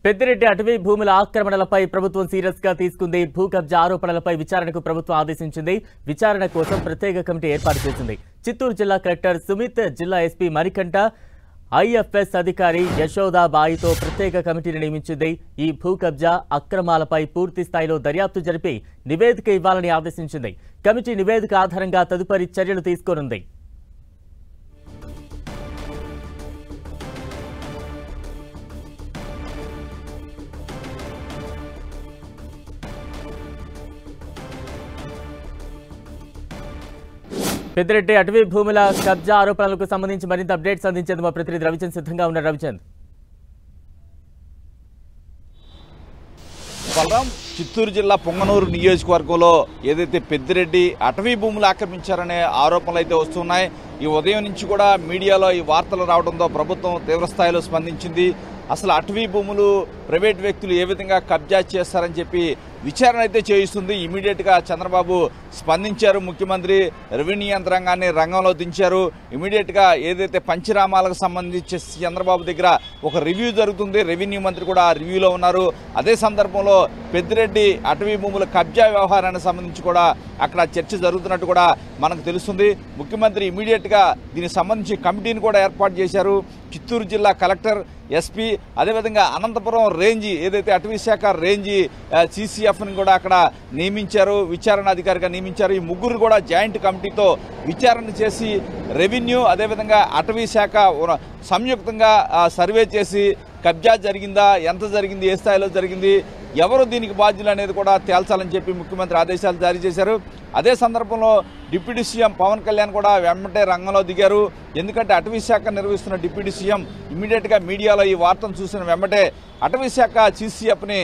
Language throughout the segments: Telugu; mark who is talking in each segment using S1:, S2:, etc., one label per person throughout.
S1: పెద్దిరెడ్డి అటవీ భూముల ఆక్రమణలపై ప్రభుత్వం సీరియస్ గా తీసుకుంది. భూ కబ్జా ఆరోపణలపై విచారణకు ప్రభుత్వం ఆదేశించింది. విచారణ కోసం ప్రత్యేక కమిటీ ఏర్పాటు చేసింది. చిత్తూరు జిల్లా కలెక్టర్ సుమిత్, జిల్లా ఎస్పీ మణికంఠ, ఐఎఫ్ఎస్ అధికారి యశోదాబాయితో ప్రత్యేక కమిటీని నియమించింది. ఈ భూ కబ్జా అక్రమాలపై పూర్తి స్థాయిలో దర్యాప్తు జరిపి నివేదిక ఇవ్వాలని ఆదేశించింది. కమిటీ నివేదిక ఆధారంగా తదుపరి చర్యలు తీసుకోనుంది. పెద్దిరెడ్డి అటవీ భూముల కబ్జా ఆరోపణలకు సంబంధించి మరింత అప్డేట్స్ అందించేందుకు మా ప్రతినిధి రవిచంద్ సిద్ధంగా ఉన్నారు. రవిచంద్,
S2: బలరాం, చిత్తూరు జిల్లా పొంగనూరు నియోజకవర్గంలో ఏదైతే పెద్దిరెడ్డి అటవీ భూములు ఆక్రమించారనే ఆరోపణలు అయితే వస్తున్నాయి. ఈ ఉదయం నుంచి కూడా మీడియాలో ఈ వార్తలు రావడంతో ప్రభుత్వం తీవ్రస్థాయిలో స్పందించింది. అసలు అటవీ భూములు ప్రైవేట్ వ్యక్తులు ఏ విధంగా కబ్జా చేస్తారని చెప్పి విచారణ అయితే చేయిస్తుంది. ఇమీడియట్గా చంద్రబాబు స్పందించారు. ముఖ్యమంత్రి రెవెన్యూ యంత్రాంగాన్ని రంగంలో దించారు. ఇమీడియట్గా ఏదైతే పంచరామాలకు సంబంధించి చంద్రబాబు దగ్గర ఒక రివ్యూ జరుగుతుంది. రెవెన్యూ మంత్రి కూడా ఆ రివ్యూలో ఉన్నారు. అదే సందర్భంలో పెద్దిరెడ్డి అటవీ భూముల కబ్జా వ్యవహారానికి సంబంధించి కూడా అక్కడ చర్చ జరుగుతున్నట్టు కూడా మనకు తెలుస్తుంది. ముఖ్యమంత్రి ఇమీడియట్గా దీనికి సంబంధించి కమిటీని కూడా ఏర్పాటు చేశారు. చిత్తూరు జిల్లా కలెక్టర్, ఎస్పీ, అదేవిధంగా అనంతపురం రేంజ్ ఏదైతే అటవీ శాఖ రేంజ్ సిసిఎఫ్ని కూడా అక్కడ నియమించారు, విచారణ అధికారిగా నియమించారు. ఈ ముగ్గురు కూడా జాయింట్ కమిటీతో విచారణ చేసి రెవెన్యూ అదేవిధంగా అటవీ శాఖ సంయుక్తంగా సర్వే చేసి కబ్జా జరిగిందా, ఎంత జరిగింది, ఏ స్థాయిలో జరిగింది, ఎవరు దీనికి బాధ్యులు అనేది కూడా తేల్చాలని చెప్పి ముఖ్యమంత్రి ఆదేశాలు జారీ చేశారు. అదే సందర్భంలో డిప్యూటీ సీఎం పవన్ కళ్యాణ్ కూడా వెంబటే రంగంలో దిగారు. ఎందుకంటే అటవీ శాఖ నిర్వహిస్తున్న డిప్యూటీ సీఎం ఇమీడియట్గా మీడియాలో ఈ వార్తను చూసిన వెంబటే అటవీ శాఖ సిసిఎఫ్ని,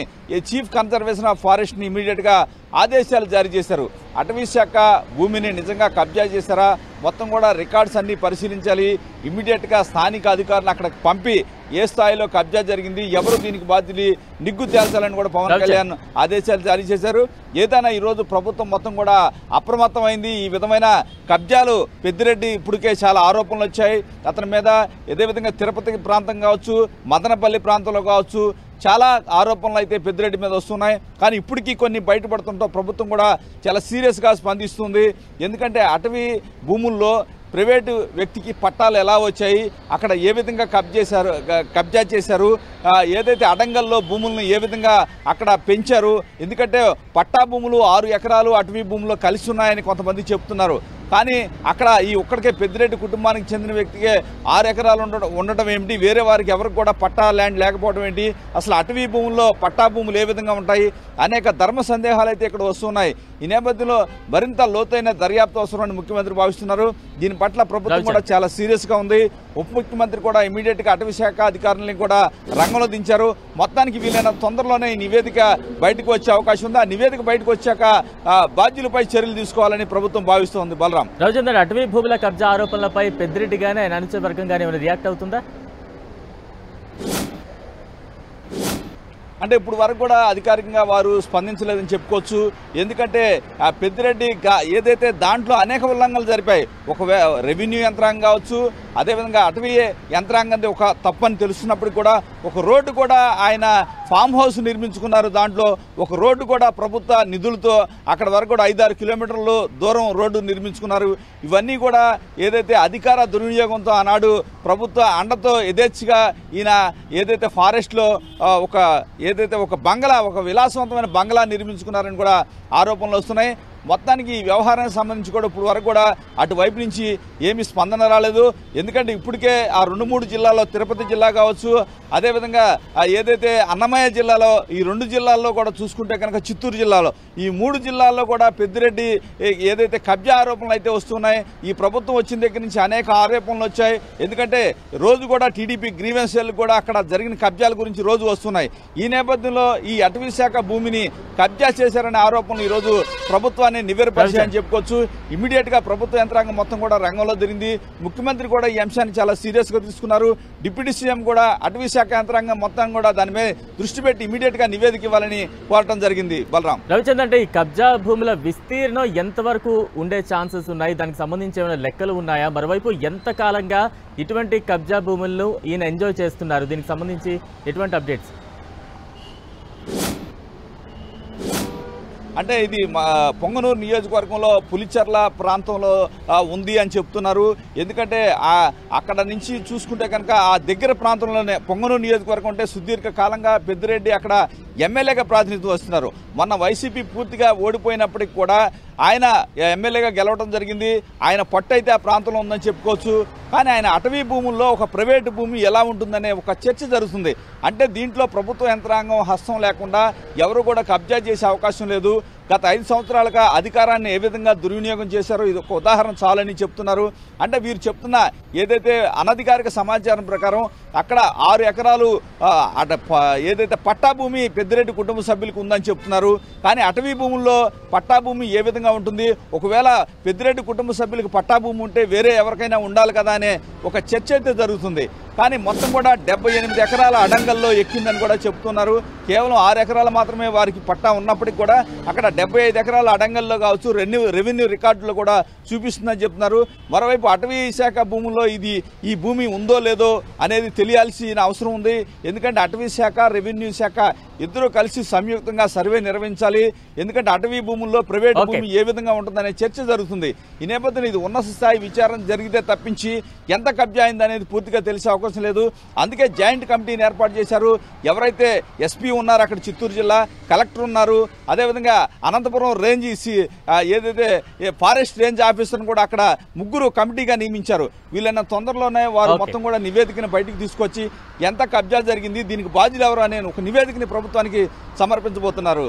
S2: చీఫ్ కన్జర్వేషన్ ఆఫ్ ఫారెస్ట్ని ఇమీడియట్గా ఆదేశాలు జారీ చేశారు. అటవీ శాఖ భూమిని నిజంగా కబ్జా చేశారా, మొత్తం కూడా రికార్డ్స్ అన్నీ పరిశీలించాలి. ఇమీడియట్గా స్థానిక అధికారులు అక్కడికి పంపి ఏ స్థాయిలో కబ్జా జరిగింది, ఎవరు దీనికి బాధ్యులు నిగ్గు తేల్చాలని కూడా పవన్ కళ్యాణ్ ఆదేశాలు జారీ చేశారు. ఏదైనా ఈరోజు ప్రభుత్వం మొత్తం కూడా అప్రమత్తమైంది. ఈ విధమైన కబ్జాలు పెద్దిరెడ్డి ఇప్పటికే చాలా ఆరోపణలు వచ్చాయి అతని మీద. అదేవిధంగా తిరుపతి ప్రాంతం కావచ్చు, మదనపల్లి ప్రాంతంలో కావచ్చు, చాలా ఆరోపణలు అయితే పెద్దిరెడ్డి మీద వస్తున్నాయి. కానీ ఇప్పటికీ కొన్ని బయటపడుతుంటో ప్రభుత్వం కూడా చాలా సీరియస్గా స్పందిస్తుంది. ఎందుకంటే అటవీ భూముల్లో ప్రైవేటు వ్యక్తికి పట్టాలు ఎలా వచ్చాయి, అక్కడ ఏ విధంగా కబ్జా చేశారు, ఏదైతే అడంగల్లో భూములను ఏ విధంగా అక్కడ పెంచారు. ఎందుకంటే పట్టా భూములు 6 ఎకరాలు అటవీ భూముల్లో కలిసి ఉన్నాయని కొంతమంది చెప్తున్నారు. కానీ అక్కడ ఈ ఒక్కడికే పెద్దిరెడ్డి కుటుంబానికి చెందిన వ్యక్తికే 6 ఎకరాలు ఉండటం ఏమిటి, వేరే వారికి ఎవరికి కూడా పట్టా ల్యాండ్ లేకపోవడం ఏంటి, అసలు అటవీ భూముల్లో పట్టా భూములు ఏ విధంగా ఉంటాయి, అనేక ధర్మ సందేహాలు అయితే ఇక్కడ వస్తున్నాయి. ఈ నేపథ్యంలో మరింత లోతైన దర్యాప్తు అవసరమని ముఖ్యమంత్రి భావిస్తున్నారు. దీని పట్ల ప్రభుత్వం కూడా చాలా సీరియస్గా ఉంది. ఉప ముఖ్యమంత్రి కూడా ఇమీడియట్గా అటవీ శాఖ అధికారులను కూడా రంగంలో దించారు. మొత్తానికి వీలైన తొందరలోనే ఈ నివేదిక బయటకు వచ్చే అవకాశం ఉంది. ఆ నివేదిక బయటకు వచ్చాక బాధ్యులపై చర్యలు తీసుకోవాలని ప్రభుత్వం భావిస్తోంది. బలరాం,
S1: రవిచందర్, అటవీ భూముల కబ్జా ఆరోపణలపై పెద్దిరెడ్డి గానీ ఆయన అనుచర వర్గం కానీ ఏమైనా రియాక్ట్ అవుతుందా?
S2: అంటే ఇప్పుడు వరకు కూడా అధికారికంగా వారు స్పందించలేదని చెప్పుకోవచ్చు. ఎందుకంటే ఆ పెద్దిరెడ్డి ఏదైతే దాంట్లో అనేక ఉల్లంఘనలు జరిపాయి. ఒక రెవెన్యూ యంత్రాంగం కావచ్చు, అదేవిధంగా అటవీ యంత్రాంగం ఒక తప్పని తెలుస్తున్నప్పుడు కూడా ఒక రోడ్డు కూడా ఆయన ఫామ్ హౌస్ నిర్మించుకున్నారు. దాంట్లో ఒక రోడ్డు కూడా ప్రభుత్వ నిధులతో అక్కడ వరకు కూడా 5-6 కిలోమీటర్లు దూరం రోడ్డు నిర్మించుకున్నారు. ఇవన్నీ కూడా ఏదైతే అధికార దుర్వినియోగంతో ఆనాడు ప్రభుత్వ అండతో యథేచ్ఛగా ఈయన ఏదైతే ఫారెస్ట్లో ఒక బంగ్లా, ఒక విలాసవంతమైన బంగ్లా నిర్మించుకున్నారని కూడా ఆరోపణలు వస్తున్నాయి. మొత్తానికి ఈ వ్యవహారానికి సంబంధించి కూడా ఇప్పుడు వరకు కూడా అటువైపు నుంచి ఏమీ స్పందన రాలేదు. ఎందుకంటే ఇప్పటికే ఆ 2-3 జిల్లాల్లో, తిరుపతి జిల్లా కావచ్చు, అదేవిధంగా ఏదైతే అన్నమయ్య జిల్లాలో, ఈ 2 జిల్లాల్లో కూడా చూసుకుంటే కనుక చిత్తూరు జిల్లాలో, ఈ 3 జిల్లాల్లో కూడా పెద్దిరెడ్డి ఏదైతే కబ్జా ఆరోపణలు అయితే వస్తున్నాయి. ఈ ప్రభుత్వం వచ్చిన దగ్గర నుంచి అనేక ఆరోపణలు వచ్చాయి. ఎందుకంటే రోజు కూడా టీడీపీ గ్రీవెన్స్ సెల్ కూడా అక్కడ జరిగిన కబ్జాల గురించి రోజు వస్తున్నాయి. ఈ నేపథ్యంలో ఈ అటవీ శాఖ భూమిని కబ్జా చేశారనే ఆరోపణలు ఈరోజు ప్రభుత్వాన్ని నివేదించారని చెప్పుకోవచ్చు. ఇమీడియట్ గా ప్రభుత్వ యంత్రాంగం మొత్తం కూడా రంగంలో దిగింది. ముఖ్యమంత్రి కూడా ఈ అంశాన్ని చాలా సీరియస్ గా తీసుకున్నారు. డిప్యూటీ సీఎం కూడా అటవీ శాఖ యంత్రాంగం మొత్తం కూడా దాని మీద దృష్టి పెట్టి ఇమీడియట్ గా నివేదిక ఇవ్వాలని కోరటం జరిగింది. బలరాం,
S1: రవిచంద్ర, అంటే ఈ కబ్జా భూముల విస్తీర్ణం ఎంతవరకు ఉండే ఛాన్సెస్ ఉన్నాయి, దానికి సంబంధించి ఏమైనా లెక్కలు ఉన్నాయా? మరోవైపు ఎంత కాలంగా ఇటువంటి కబ్జా భూములను ఈయన ఎంజాయ్ చేస్తున్నారు, దీనికి సంబంధించి ఎటువంటి అప్డేట్స్?
S2: అంటే ఇది పొంగనూరు నియోజకవర్గంలో పులిచెర్ల ప్రాంతంలో ఉంది అని చెప్తున్నారు. ఎందుకంటే అక్కడ నుంచి చూసుకుంటే కనుక ఆ దగ్గర ప్రాంతంలోనే పొంగనూరు నియోజకవర్గం అంటే సుదీర్ఘ కాలంగా పెద్దిరెడ్డి అక్కడ ఎమ్మెల్యేగా ప్రాతినిధ్యం వస్తున్నారు. మొన్న వైసీపీ పూర్తిగా ఓడిపోయినప్పటికీ కూడా ఆయన ఎమ్మెల్యేగా గెలవడం జరిగింది. ఆయన పట్టు అయితే ఆ ప్రాంతంలో ఉందని చెప్పుకోవచ్చు. కానీ ఆయన అటవీ భూముల్లో ఒక ప్రైవేటు భూమి ఎలా ఉంటుందనే ఒక చర్చ జరుగుతుంది. అంటే దీంట్లో ప్రభుత్వ యంత్రాంగం హస్తం లేకుండా ఎవరు కూడా కబ్జా చేసే అవకాశం లేదు. గత 5 సంవత్సరాలుగా అధికారాన్ని ఏ విధంగా దుర్వినియోగం చేశారో ఇది ఒక ఉదాహరణ చాలని చెప్తున్నారు. అంటే వీరు చెప్తున్న ఏదైతే అనధికారిక సమాచారం ప్రకారం అక్కడ 6 ఎకరాలు ఏదైతే పట్టా భూమి పెద్దిరెడ్డి కుటుంబ సభ్యులకు ఉందని చెప్తున్నారు. కానీ అటవీ భూముల్లో పట్టా భూమి ఏ విధంగా ఉంటుంది, ఒకవేళ పెద్దిరెడ్డి కుటుంబ సభ్యులకు పట్టా భూమి ఉంటే వేరే ఎవరికైనా ఉండాలి కదా అనే ఒక చర్చ అయితే జరుగుతుంది. కానీ మొత్తం కూడా 78 ఎకరాల అడంగల్లో ఎక్కిందని కూడా చెప్తున్నారు. కేవలం 6 ఎకరాలు మాత్రమే వారికి పట్టా ఉన్నప్పటికీ కూడా అక్కడ 75 ఎకరాల అడంగల్లో కావచ్చు రెవెన్యూ రికార్డులో కూడా చూపిస్తుందని చెప్తున్నారు. మరోవైపు అటవీ శాఖ భూముల్లో ఈ భూమి ఉందో లేదో అనేది తెలియాల్సిన అవసరం ఉంది. ఎందుకంటే అటవీ శాఖ రెవెన్యూ శాఖ ఇద్దరు కలిసి సంయుక్తంగా సర్వే నిర్వహించాలి. ఎందుకంటే అటవీ భూముల్లో ప్రైవేట్ భూమి ఏ విధంగా ఉంటుందనే చర్చ జరుగుతుంది. ఈ నేపథ్యంలో ఇది ఉన్నత స్థాయి విచారణ జరిగితే తప్పించి ఎంత కబ్జా అయింది అనేది పూర్తిగా తెలిసే అవకాశం లేదు. అందుకే జాయింట్ కమిటీని ఏర్పాటు చేశారు. ఎవరైతే ఎస్పీ ఉన్నారు అక్కడ చిత్తూరు జిల్లా, కలెక్టర్ ఉన్నారు, అదేవిధంగా అనంతపురం రేంజ్ ఏదైతే ఫారెస్ట్ రేంజ్ ఆఫీసర్ని కూడా అక్కడ 3 కమిటీగా నియమించారు. వీళ్ళైనా తొందరలోనే వారు మొత్తం కూడా నివేదికను బయటికి తీసుకొచ్చి ఎంత కబ్జా జరిగింది, దీనికి బాధ్యులు ఎవరు అనే ఒక నివేదికని ప్రభుత్వానికి సమర్పించబోతున్నారు.